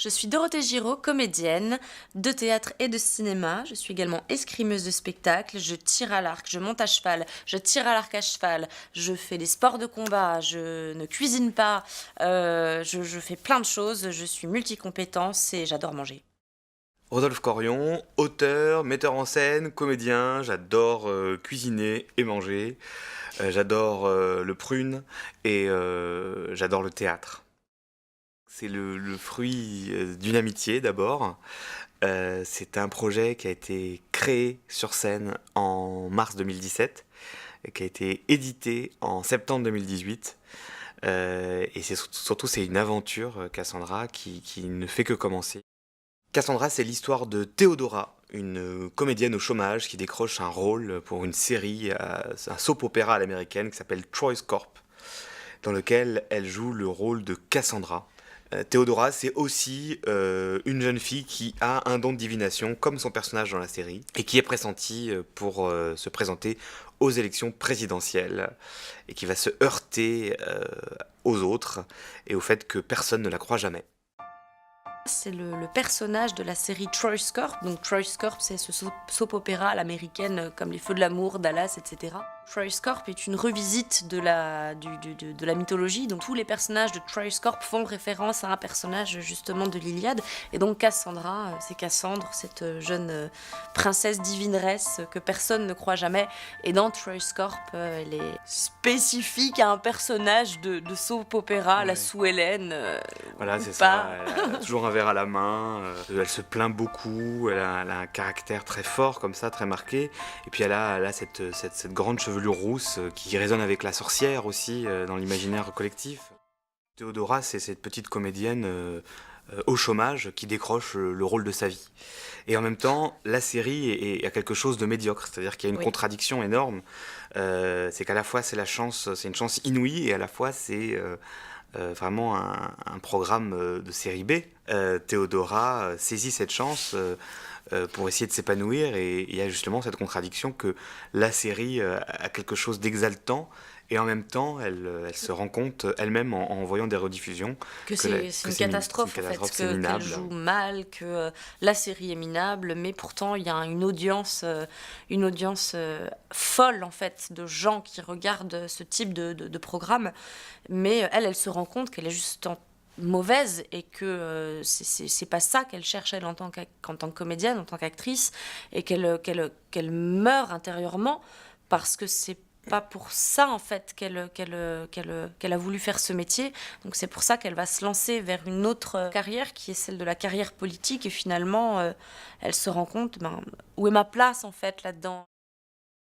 Je suis Dorothée Giraud, comédienne de théâtre et de cinéma. Je suis également escrimeuse de spectacle. Je tire à l'arc, je monte à cheval, je tire à l'arc à cheval, je fais des sports de combat, je ne cuisine pas, je fais plein de choses. Je suis multicompétence et j'adore manger. Rodolphe Corion, auteur, metteur en scène, comédien, j'adore cuisiner et manger, j'adore le prune et j'adore le théâtre. C'est le fruit d'une amitié d'abord. C'est un projet qui a été créé sur scène en mars 2017 et qui a été édité en septembre 2018. Et surtout c'est une aventure, Cassandra, qui ne fait que commencer. Cassandra, c'est l'histoire de Théodora, une comédienne au chômage qui décroche un rôle pour une série, un soap-opéra à l'américaine qui s'appelle Troy's Corp, dans lequel elle joue le rôle de Cassandra. Théodora, c'est aussi une jeune fille qui a un don de divination, comme son personnage dans la série, et qui est pressentie pour se présenter aux élections présidentielles, et qui va se heurter aux autres, et au fait que personne ne la croit jamais. C'est le personnage de la série Troy's Corp. Donc Troy's Corp, c'est ce soap-opéra à l'américaine comme Les Feux de l'amour, Dallas, etc. Troy's Corp est une revisite de la mythologie. Donc tous les personnages de Troy's Corp font référence à un personnage justement de l'Iliade. Et donc Cassandra, c'est Cassandre, cette jeune princesse divineresse que personne ne croit jamais. Et dans Troy's Corp, elle est spécifique à un personnage de soap-opéra, Ouais. la Sue-Hélène. Voilà, c'est pas. ça. Elle a toujours un verre à la main. Elle se plaint beaucoup. Elle a un caractère très fort, comme ça, très marqué. Et puis elle a cette grande chevelure rousse qui résonne avec la sorcière aussi dans l'imaginaire collectif. Théodora, c'est cette petite comédienne au chômage qui décroche le rôle de sa vie. Et en même temps, la série a quelque chose de médiocre, c'est-à-dire qu'il y a une Oui. contradiction énorme. C'est qu'à la fois c'est une chance inouïe et à la fois c'est vraiment un programme de série B. Théodora saisit cette chance pour essayer de s'épanouir et il y a justement cette contradiction que la série a quelque chose d'exaltant et en même temps elle se rend compte elle-même en voyant des rediffusions Que que c'est une catastrophe, en fait, c'est qu'elle minable. joue mal, que la série est minable, mais pourtant il y a une audience folle, en fait, de gens qui regardent ce type de programme. Mais elle se rend compte qu'elle est juste mauvaise et que c'est pas ça qu'elle cherche, elle, en tant que comédienne, en tant qu'actrice, et qu'elle meurt intérieurement parce que c'est pas pour ça, en fait, qu'elle a voulu faire ce métier. Donc c'est pour ça qu'elle va se lancer vers une autre carrière, qui est celle de la carrière politique, et finalement, elle se rend compte, où est ma place, en fait, là-dedans.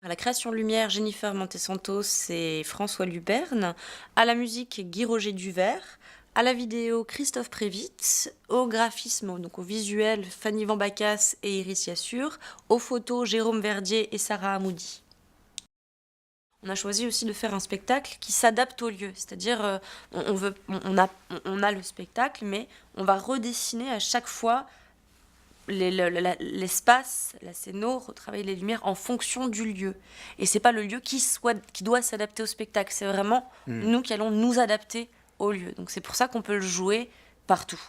À la création lumière, Jennifer Montesantos et François Luberne. À la musique, Guy Roger Duvert. À la vidéo, Christophe Prévitt. Au graphisme, donc au visuel, Fanny Van Bacas et Iris Yassur. Aux photos, Jérôme Verdier et Sarah Hamoudi. On a choisi aussi de faire un spectacle qui s'adapte au lieu, c'est-à-dire on a le spectacle, mais on va redessiner à chaque fois l'espace, la scéno, retravailler les lumières en fonction du lieu. Et c'est pas le lieu qui doit s'adapter au spectacle, c'est vraiment nous qui allons nous adapter au lieu. Donc c'est pour ça qu'on peut le jouer partout.